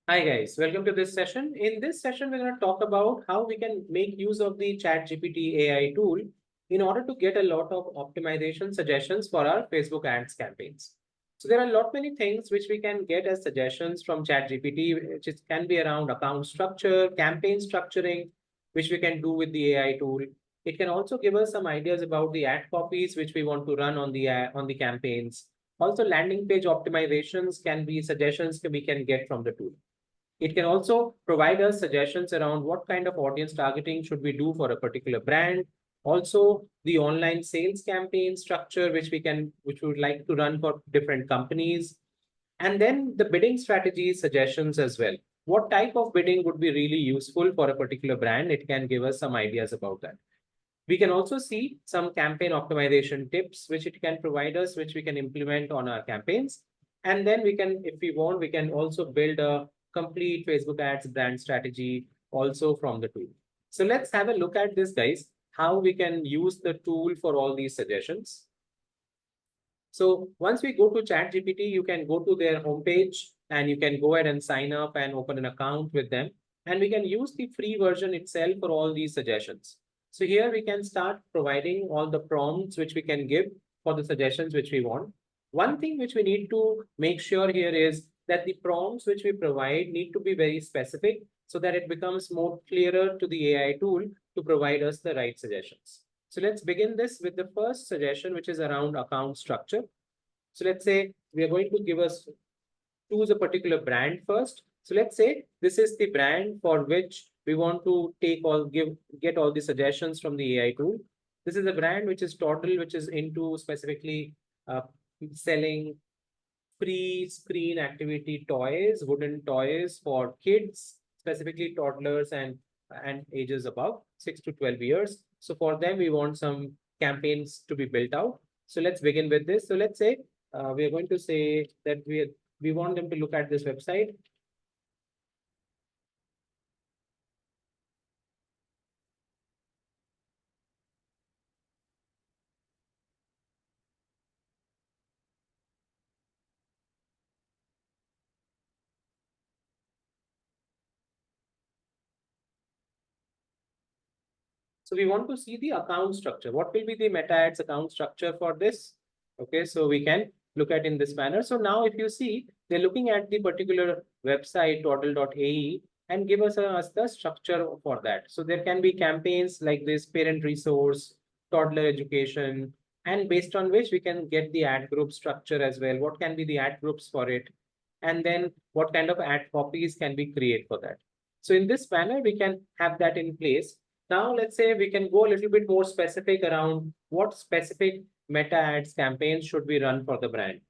Hi guys, welcome to this session. In this session, we're going to talk about how we can make use of the ChatGPT AI tool in order to get a lot of optimization suggestions for our Facebook ads campaigns. So there are a lot many things which we can get as suggestions from ChatGPT, can be around account structure, campaign structuring, which we can do with the AI tool. It can also give us some ideas about the ad copies which we want to run on the campaigns. Also, landing page optimizations can be suggestions we can get from the tool. It can also provide us suggestions around what kind of audience targeting should we do for a particular brand. Also, the online sales campaign structure, which we would like to run for different companies. And then the bidding strategy suggestions as well. What type of bidding would be really useful for a particular brand? It can give us some ideas about that. We can also see some campaign optimization tips, which it can provide us, which we can implement on our campaigns. And then we can, if we want, we can also build a complete Facebook ads brand strategy also from the tool. So let's have a look at this, guys, how we can use the tool for all these suggestions. So once we go to ChatGPT, you can go to their homepage and you can go ahead and sign up and open an account with them. And we can use the free version itself for all these suggestions. So here we can start providing all the prompts which we can give for the suggestions which we want. One thing which we need to make sure here is that the prompts which we provide need to be very specific so that it becomes more clearer to the AI tool to provide us the right suggestions. So let's begin this with the first suggestion, which is around account structure. So let's say we are going to choose a particular brand first. So let's say this is the brand for which we want to get all the suggestions from the AI tool. This is a brand which is Total, which is into specifically selling free screen activity toys, wooden toys for kids, specifically toddlers and ages above 6 to 12 years. So for them, we want some campaigns to be built out. So let's begin with this. So let's say we are going to say that we want them to look at this website. So we want to see the account structure. What will be the meta ads account structure for this? Okay, so we can look at in this manner. So now if you see, they're looking at the particular website, total.ae, and give us the structure for that. So there can be campaigns like this parent resource, toddler education, and based on which we can get the ad group structure as well. What can be the ad groups for it? And then what kind of ad copies can we create for that? So in this manner, we can have that in place. Now, let's say we can go a little bit more specific around what specific meta ads campaigns should we run for the brand.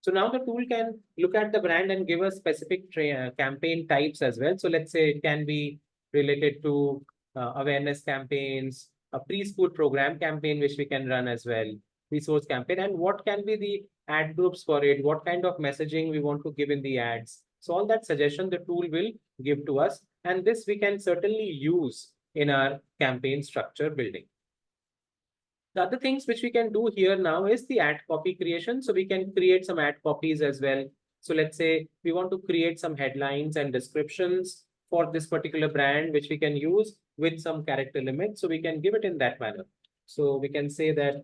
So now the tool can look at the brand and give us specific campaign types as well. So let's say it can be related to awareness campaigns, a preschool program campaign, which we can run as well, resource campaign, and what can be the ad groups for it, what kind of messaging we want to give in the ads. So all that suggestion the tool will give to us. And this we can certainly use in our campaign structure building. The other things which we can do here now is the ad copy creation. So we can create some ad copies as well. So let's say we want to create some headlines and descriptions for this particular brand, which we can use with some character limit. So we can give it in that manner. So we can say that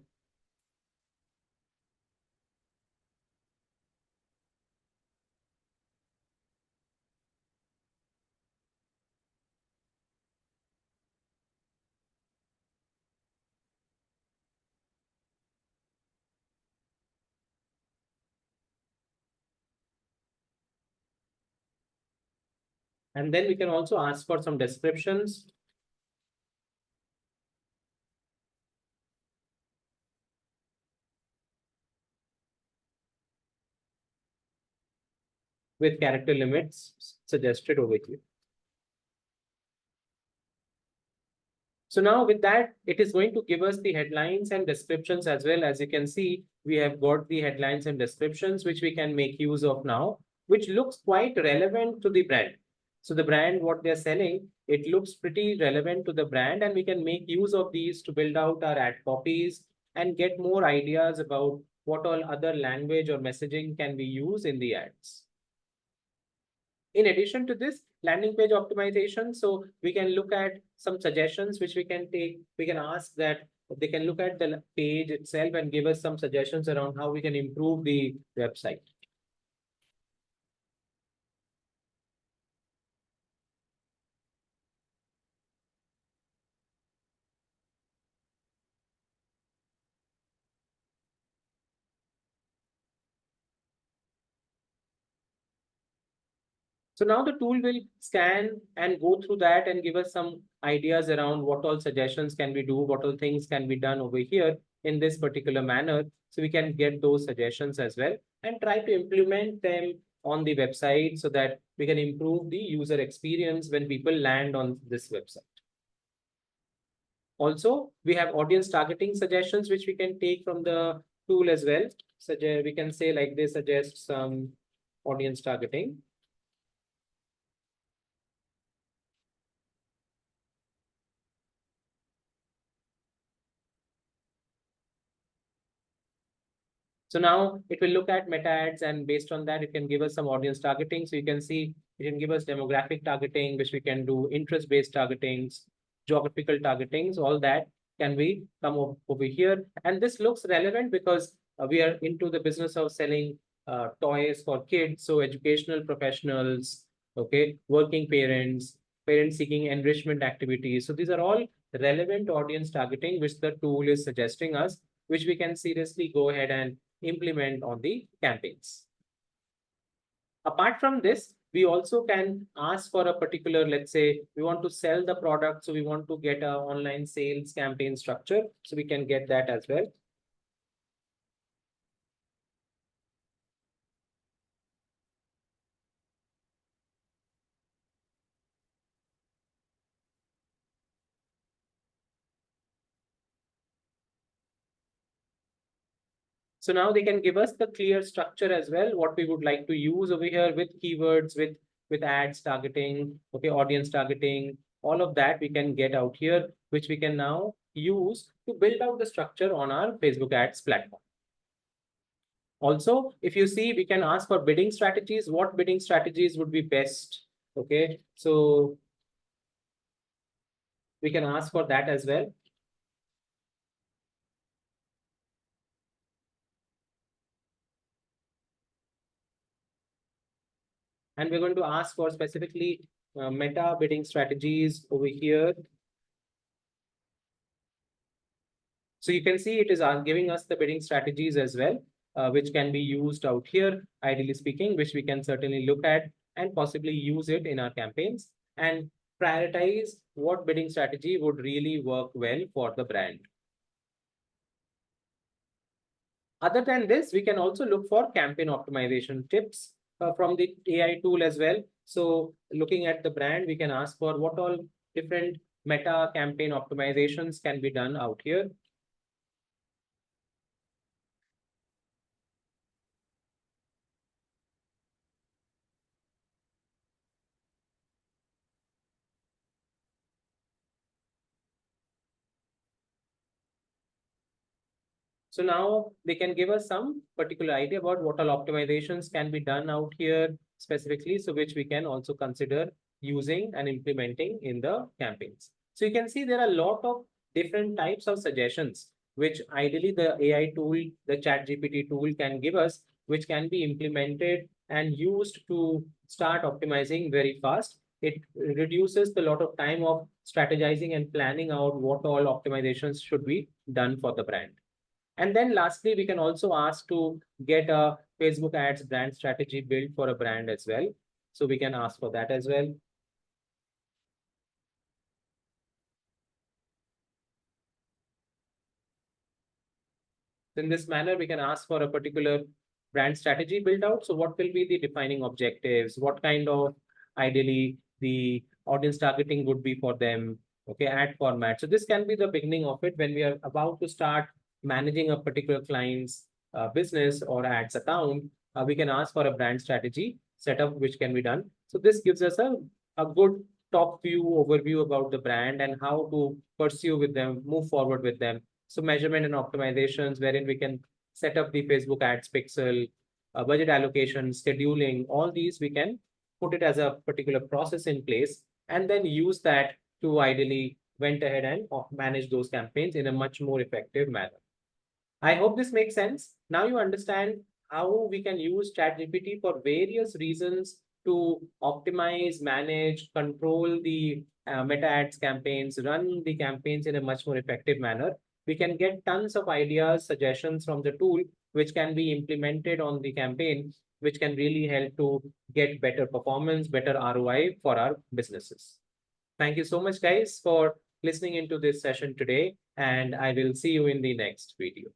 and then we can also ask for some descriptions. With character limits suggested over here. So now with that, it is going to give us the headlines and descriptions as well. As you can see, we have got the headlines and descriptions, which we can make use of now. which looks quite relevant to the brand. So the brand, what they're selling, it looks pretty relevant to the brand, and we can make use of these to build out our ad copies and get more ideas about what all other language or messaging can be used in the ads. In addition to this, landing page optimization, so we can look at some suggestions which we can take. We can ask that they can look at the page itself and give us some suggestions around how we can improve the website. So now the tool will scan and go through that and give us some ideas around what all suggestions can we do, what all things can be done over here in this particular manner. So we can get those suggestions as well and try to implement them on the website so that we can improve the user experience when people land on this website. Also, we have audience targeting suggestions, which we can take from the tool as well. So we can say like they suggest some audience targeting. So now it will look at meta ads, and based on that, it can give us some audience targeting. So you can see it can give us demographic targeting, which we can do interest-based targetings, geographical targetings, all that can be come over here. And this looks relevant because we are into the business of selling toys for kids. So educational professionals, okay, working parents, parents seeking enrichment activities. So these are all relevant audience targeting, which the tool is suggesting us, which we can seriously go ahead and implement on the campaigns. Apart from this, we also can ask for a particular, let's say we want to sell the product, so we want to get an online sales campaign structure, so we can get that as well. So now they can give us the clear structure as well, what we would like to use over here with keywords, with ads targeting, okay, audience targeting, all of that we can get out here, which we can now use to build out the structure on our Facebook ads platform. Also, if you see, we can ask for bidding strategies. What bidding strategies would be best? Okay, so we can ask for that as well. And we're going to ask for specifically meta bidding strategies over here. So you can see it is giving us the bidding strategies as well, which can be used out here, ideally speaking, which we can certainly look at and possibly use it in our campaigns and prioritize what bidding strategy would really work well for the brand. Other than this, we can also look for campaign optimization tips from the AI tool as well. So looking at the brand, we can ask for what all different meta campaign optimizations can be done out here. So now they can give us some particular idea about what all optimizations can be done out here specifically, so which we can also consider using and implementing in the campaigns. So you can see there are a lot of different types of suggestions, which ideally the AI tool, the ChatGPT tool can give us, which can be implemented and used to start optimizing very fast. It reduces the lot of time of strategizing and planning out what all optimizations should be done for the brand. And then lastly, we can also ask to get a Facebook ads brand strategy built for a brand as well. So we can ask for that as well. In this manner, we can ask for a particular brand strategy built out. So what will be the defining objectives? What kind of ideally the audience targeting would be for them? Okay, ad format. So this can be the beginning of it when we are about to start managing a particular client's business or ads account. We can ask for a brand strategy setup which can be done. So this gives us a good top view overview about the brand and how to pursue with them, move forward with them. So measurement and optimizations wherein we can set up the Facebook ads pixel, budget allocation, scheduling, all these we can put it as a particular process in place and then use that to ideally went ahead and manage those campaigns in a much more effective manner. I hope this makes sense. Now you understand how we can use ChatGPT for various reasons to optimize, manage, control the meta ads campaigns, run the campaigns in a much more effective manner. We can get tons of ideas, suggestions from the tool, which can be implemented on the campaign, which can really help to get better performance, better ROI for our businesses. Thank you so much, guys, for listening into this session today, and I will see you in the next video.